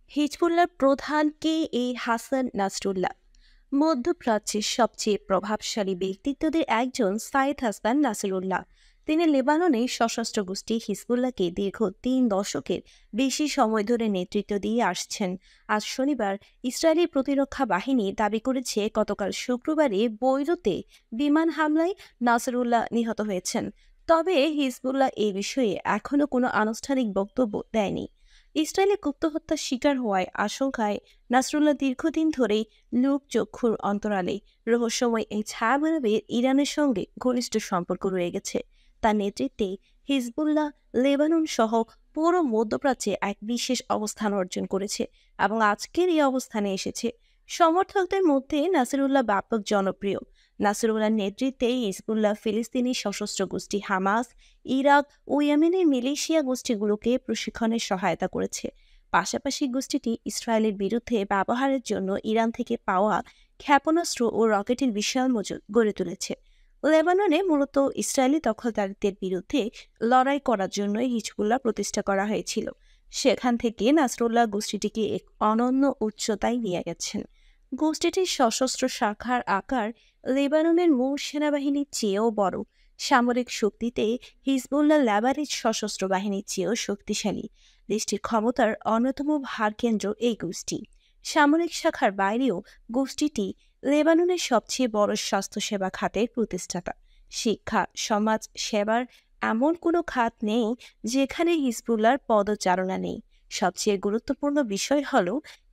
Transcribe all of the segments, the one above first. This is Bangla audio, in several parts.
হিজবুল্লাহর প্রধান কে হাসান নাসরুল্লাহ। মধ্যপ্রাচ্যের সবচেয়ে প্রভাবশালী ব্যক্তিত্বদের একজন সাইদ হাসান নাসরুল্লাহ। তিনি লেবাননে সশস্ত্র গোষ্ঠী হিজবুল্লাহকে দীর্ঘ 3 দশকের বেশি সময় ধরে নেতৃত্ব দিয়ে আসছেন। আজ শনিবার ইসরায়েলি প্রতিরক্ষা বাহিনী দাবি করেছে গতকাল শুক্রবারে বৈরুতে বিমান হামলায় নাসরুল্লাহ নিহত হয়েছেন। তবে হিজবুল্লাহ এই বিষয়ে এখনও কোনো আনুষ্ঠানিক বক্তব্য দেয়নি। ইসরায়েলে গুপ্ত হত্যার শিকার হওয়ায় আশঙ্কায় নাসরুল্লাহ দীর্ঘদিন ধরেই লোকচক্ষুর অন্তরালে রহস্যময় এই ছায়ামানবের ইরানের সঙ্গে ঘনিষ্ঠ সম্পর্ক রয়ে গেছে। তার নেতৃত্বে হিজবুল্লাহ লেবানন সহ পুরো মধ্যপ্রাচ্যে এক বিশেষ অবস্থান অর্জন করেছে এবং আজকের এই অবস্থানে এসেছে। সমর্থকদের মধ্যে নাসিরুল্লাহ ব্যাপক জনপ্রিয়। নাসিরুল্লাহর নেতৃত্বে হিজবুল্লাহ ফিলিস্তিনি সশস্ত্র গোষ্ঠী হামাস, ইরাক ও ইয়েমেনের মিলিশিয়া গোষ্ঠীগুলোকে প্রশিক্ষণে সহায়তা করেছে। পাশাপাশি গোষ্ঠীটি ইসরায়েলের বিরুদ্ধে ব্যবহারের জন্য ইরান থেকে পাওয়া ক্ষেপণাস্ত্র ও রকেটের বিশাল মজুদ গড়ে তুলেছে। লেবাননে মূলত ইসরায়েলি দখলদারিত্বের বিরুদ্ধে লড়াই করার জন্যই হিজবুল্লাহ প্রতিষ্ঠা করা হয়েছিল। সেখান থেকে নাসরুল্লাহ গোষ্ঠীটিকে এক অনন্য উচ্চতায় নিয়ে গেছেন। গোষ্ঠীটির সশস্ত্র শাখার আকার লেবাননের মূল সেনাবাহিনীর চেয়েও বড়। সামরিক শক্তিতে হিজবুল্লাহ লেবানিজ সশস্ত্র বাহিনীর চেয়েও শক্তিশালী। দেশটির ক্ষমতার অন্যতম ভারকেন্দ্র এই গোষ্ঠী। সামরিক শাখার বাইরেও গোষ্ঠীটি লেবাননের সবচেয়ে বড় স্বাস্থ্যসেবা খাতের প্রতিষ্ঠাতা। শিক্ষা, সমাজ সেবার এমন কোনো খাত নেই যেখানে হিজবুল্লাহর পদচারণা নেই। সবচেয়ে গুরুত্বপূর্ণ বিষয় হল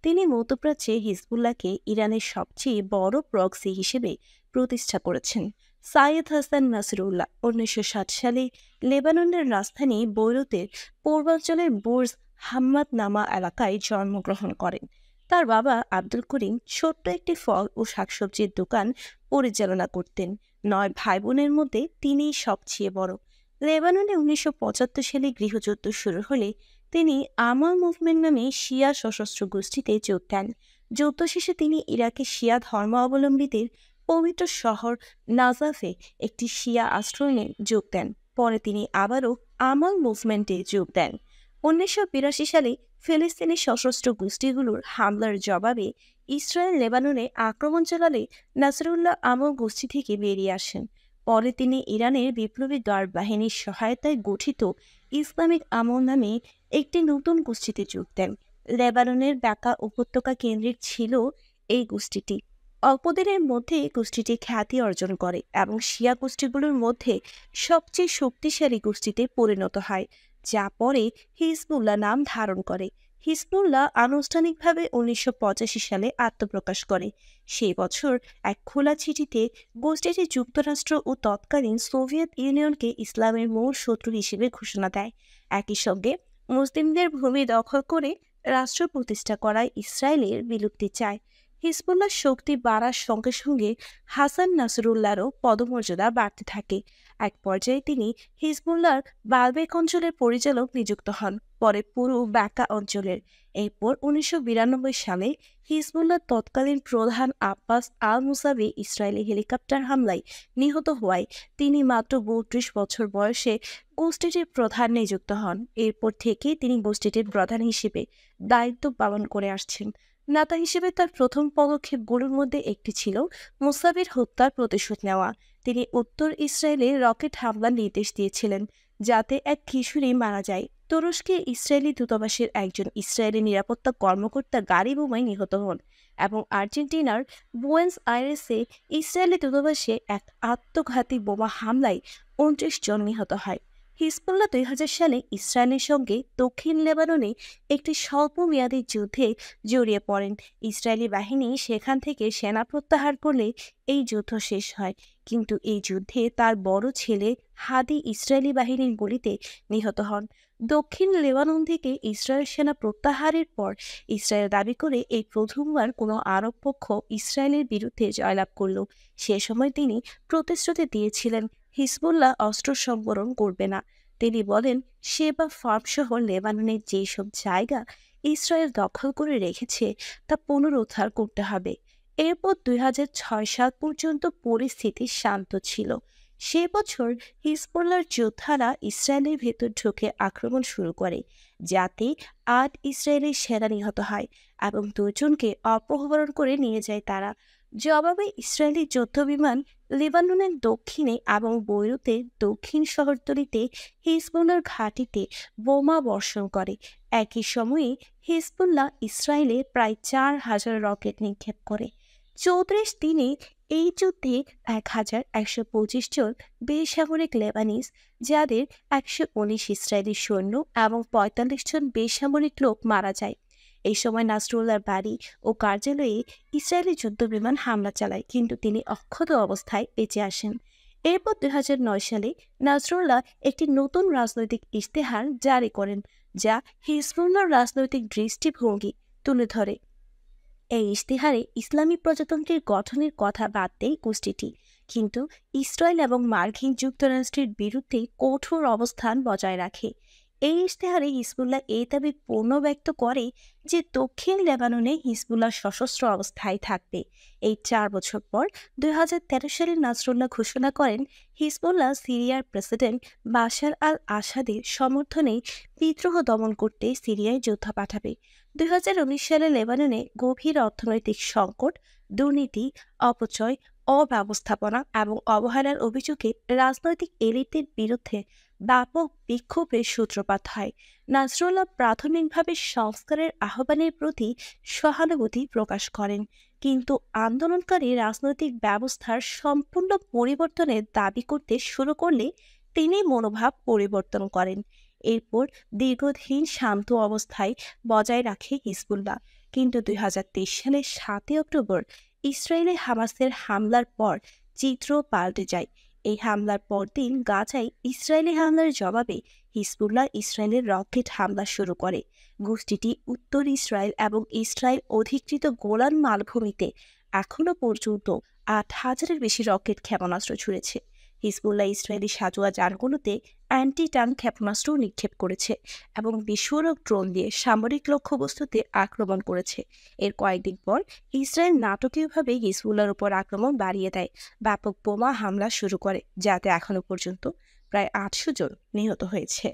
তিনি মধ্যপ্রাচ্যে হিজবুল্লাহকে ইরানের সবচেয়ে বড় প্রক্সি হিসেবে প্রতিষ্ঠা করেছেন। সাইদ হাসান নাসরুল্লাহ 1960 সালে লেবাননের রাজধানী বৈরুতের পূর্বাঞ্চলের বুর্জ হাম্মাদ নামা এলাকায় জন্মগ্রহণ করেন। তার বাবা আব্দুল করিম ছোট্ট একটি ফল ও শাকসবজির দোকান পরিচালনা করতেন। 9 ভাই বোনের মধ্যে তিনিই সবচেয়ে বড়। লেবাননে 1975 সালে গৃহযুদ্ধ শুরু হলে তিনি আমাল মুভমেন্ট নামে শিয়া সশস্ত্র গোষ্ঠীতে যোগ দেন। যুদ্ধ শেষে তিনি ইরাকের শিয়া ধর্মাবলম্বীদের পবিত্র শহর নাজাফে একটি শিয়া আশ্রয়ে যোগ দেন। পরে তিনি আবারও আমাল মুভমেন্টে যোগ দেন। 1982 সালে ফিলিস্তিনি সশস্ত্র গোষ্ঠীগুলোর হামলার জবাবে ইসরায়েল লেবাননে আক্রমণ চালালে নাসরুল্লাহ আমল গোষ্ঠী থেকে বেরিয়ে আসেন। পরে তিনি ইরানের বিপ্লবী গার্ড বাহিনীর সহায়তায় গঠিত ইসলামিক আমল নামে একটি নতুন গোষ্ঠীতে যোগ দেন। লেবাননের বাকা উপত্যকা কেন্দ্রিক ছিল এই গোষ্ঠীটি। অল্পদিনের মধ্যে গোষ্ঠীটি খ্যাতি অর্জন করে এবং শিয়া গোষ্ঠীগুলোর মধ্যে সবচেয়ে শক্তিশালী গোষ্ঠীতে পরিণত হয়, যা পরে হিজবুল্লাহ নাম ধারণ করে। হিজবুল্লাহ আনুষ্ঠানিকভাবে 1985 সালে আত্মপ্রকাশ করে। সেই বছর এক খোলা চিঠিতে গোষ্ঠীটি যুক্তরাষ্ট্র ও তৎকালীন সোভিয়েত ইউনিয়নকে ইসলামের মূল শত্রু হিসেবে ঘোষণা দেয়। একই সঙ্গে মুসলিমদের ভূমি দখল করে রাষ্ট্র প্রতিষ্ঠা করায় ইসরায়েলের বিলুপ্তি চায়। হিজবুল্লাহর শক্তি বাড়ার সঙ্গে সঙ্গে হাসান নাসরুল্লাহরও পদমর্যাদা বাড়তে থাকে। এক পর্যায়ে তিনি হিজবুল্লাহর বালবেক অঞ্চলের পরিচালক নিযুক্ত হন, পরে পুরো বাকা অঞ্চলের। এরপর 1992 সালে হিজবুল্লাহর তৎকালীন প্রধান আব্বাস আল মুসাবি ইসরায়েলি হেলিকপ্টার হামলায় নিহত হওয়ায় তিনি মাত্র 32 বছর বয়সে গোষ্ঠীটির প্রধান নিযুক্ত হন। এরপর থেকে তিনি গোষ্ঠীটির প্রধান হিসেবে দায়িত্ব পালন করে আসছেন। নেতা হিসেবে তার প্রথম পদক্ষেপগুলোর মধ্যে একটি ছিল মুসাবির হত্যার প্রতিশোধ নেওয়া। তিনি উত্তর ইসরায়েলে রকেট হামলার নির্দেশ দিয়েছিলেন যাতে এক কিশোরী মারা যায়। তুরস্কে ইসরায়েলি দূতাবাসের একজন ইসরায়েলি নিরাপত্তা কর্মকর্তা গাড়ি বোমায় নিহত হন এবং আর্জেন্টিনার বুয়েন্স আইরেসে ইসরায়েলি দূতাবাসে এক আত্মঘাতী বোমা হামলায় 29 জন নিহত হয়। হিজবুল্লাহ 2000 সালে ইসরায়েলের সঙ্গে দক্ষিণ লেবাননে একটি স্বল্পমেয়াদী যুদ্ধে জড়িয়ে পড়েন। ইসরায়েলি বাহিনী সেখান থেকে সেনা প্রত্যাহার করলে এই যুদ্ধ শেষ হয়, কিন্তু এই যুদ্ধে তার বড় ছেলে হাদি ইসরায়েলি বাহিনীর গুলিতে নিহত হন। দক্ষিণ লেবানন থেকে ইসরায়েল সেনা প্রত্যাহারের পর ইসরায়েল দাবি করে এই প্রথমবার কোনো আরব পক্ষ ইসরায়েলের বিরুদ্ধে জয়লাভ করল। সে সময় তিনি প্রতিশ্রুতি দিয়েছিলেন হিজবুল্লাহ অস্ত্র সম্বরণ করবে না। তিনি বলেন, শেবা ফার্ম সহ লেবাননের যেসব জায়গা ইসরায়েল দখল করে রেখেছে তা পুনরুদ্ধার করতে হবে। এরপর 2006 সাল পর্যন্ত পরিস্থিতি শান্ত ছিল, সে বছর হিজবুল্লাহর যোদ্ধারা ইসরায়েলের ভেতর ঢুকে আক্রমণ শুরু করে, যাতে ৮ ইসরায়েলি সেনা নিহত হয় এবং ২ জনকে অপহরণ করে নিয়ে যায় তারা। জবাবে ইসরায়েলি যুদ্ধবিমান লেবাননের দক্ষিণে এবং বৈরুতের দক্ষিণ শহরতলিতে হিজবুল্লাহর ঘাঁটিতে বোমা বর্ষণ করে। একই সময়ে হিজবুল্লাহ ইসরায়েলে প্রায় ৪,০০০ রকেট নিক্ষেপ করে। ৩৪ দিনে এই যুদ্ধে ১,১২৫ জন বেসামরিক লেবানিজ, যাদের ১১৯ ইসরায়েলি সৈন্য এবং ৪৫ জন বেসামরিক লোক মারা যায়। এই সময় নাসরুল্লাহর বাড়ি ও কার্যালয়ে ইসরায়েলি যুদ্ধবিমান হামলা চালায়, কিন্তু তিনি অক্ষত অবস্থায় বেঁচে আসেন। এরপর ২০০৯ সালে নাসরুল্লাহ একটি নতুন রাজনৈতিক ইশতেহার জারি করেন, যা হিজবুল্লাহর রাজনৈতিক দৃষ্টিভঙ্গি তুলে ধরে। এই ইশতেহারে ইসলামী প্রজাতন্ত্রের গঠনের কথা বাদ দেয় গোষ্ঠীটি, কিন্তু ইসরায়েল এবং মার্কিন যুক্তরাষ্ট্রের বিরুদ্ধে কঠোর অবস্থান বজায় রাখে। এই ইশতেহারে হিজবুল্লাহ এই দাবি পুনর্ব্যক্ত করে যে দক্ষিণ লেবাননে হিজবুল্লাহ সশস্ত্র অবস্থায় থাকবে। এই ৪ বছর পর ২০১৩ সালে নাসরুল্লাহ ঘোষণা করেন হিজবুল্লাহ সিরিয়ার প্রেসিডেন্ট বাশার আল আসাদের সমর্থনে বিদ্রোহ দমন করতে সিরিয়ায় যোদ্ধা পাঠাবে। ২০১৯ সালে লেবাননে গভীর অর্থনৈতিক সংকট, দুর্নীতি, অপচয়, অব্যবস্থাপনা এবং অবহেলার অভিযোগে রাজনৈতিক এলিটদের বিরুদ্ধে ব্যাপক বিক্ষোভের সূত্রপাত হয়। নাসরুল্লাহ প্রাথমিকভাবে সংস্কারের আহ্বানের প্রতি সহানুভূতি প্রকাশ করেন, কিন্তু আন্দোলনকারী রাজনৈতিক ব্যবস্থার সম্পূর্ণ পরিবর্তনের দাবি করতে শুরু করলে তিনি মনোভাব পরিবর্তন করেন। এরপর দীর্ঘদিন শান্ত অবস্থায় বজায় রাখে হিজবুল্লাহ, কিন্তু ২০২৩ সালের ৭ অক্টোবর ইসরায়েলে হামাসের হামলার পর চিত্র পাল্টে যায়। এই হামলার পরদিন গাজায় ইসরায়েলি হামলার জবাবে হিজবুল্লাহ ইসরায়েলের রকেট হামলা শুরু করে। গোষ্ঠীটি উত্তর ইসরায়েল এবং ইসরায়েল অধিকৃত গোলান মালভূমিতে এখনও পর্যন্ত ৮,০০০-এর বেশি রকেট ক্ষেপণাস্ত্র ছুড়েছে। হিজবুল্লাহ ইসরায়েলি সাঁজোয়া যানগুলোতে অ্যান্টি ট্যাঙ্ক ক্ষেপণাস্ত্র নিক্ষেপ করেছে এবং বিস্ফোরক ড্রোন দিয়ে সামরিক লক্ষ্যবস্তুতে আক্রমণ করেছে। এর কয়েকদিন পর ইসরায়েল নাটকীয়ভাবে হিজবুল্লাহর উপর আক্রমণ বাড়িয়ে দেয়, ব্যাপক বোমা হামলা শুরু করে, যাতে এখনও পর্যন্ত প্রায় ৮০০ জন নিহত হয়েছে।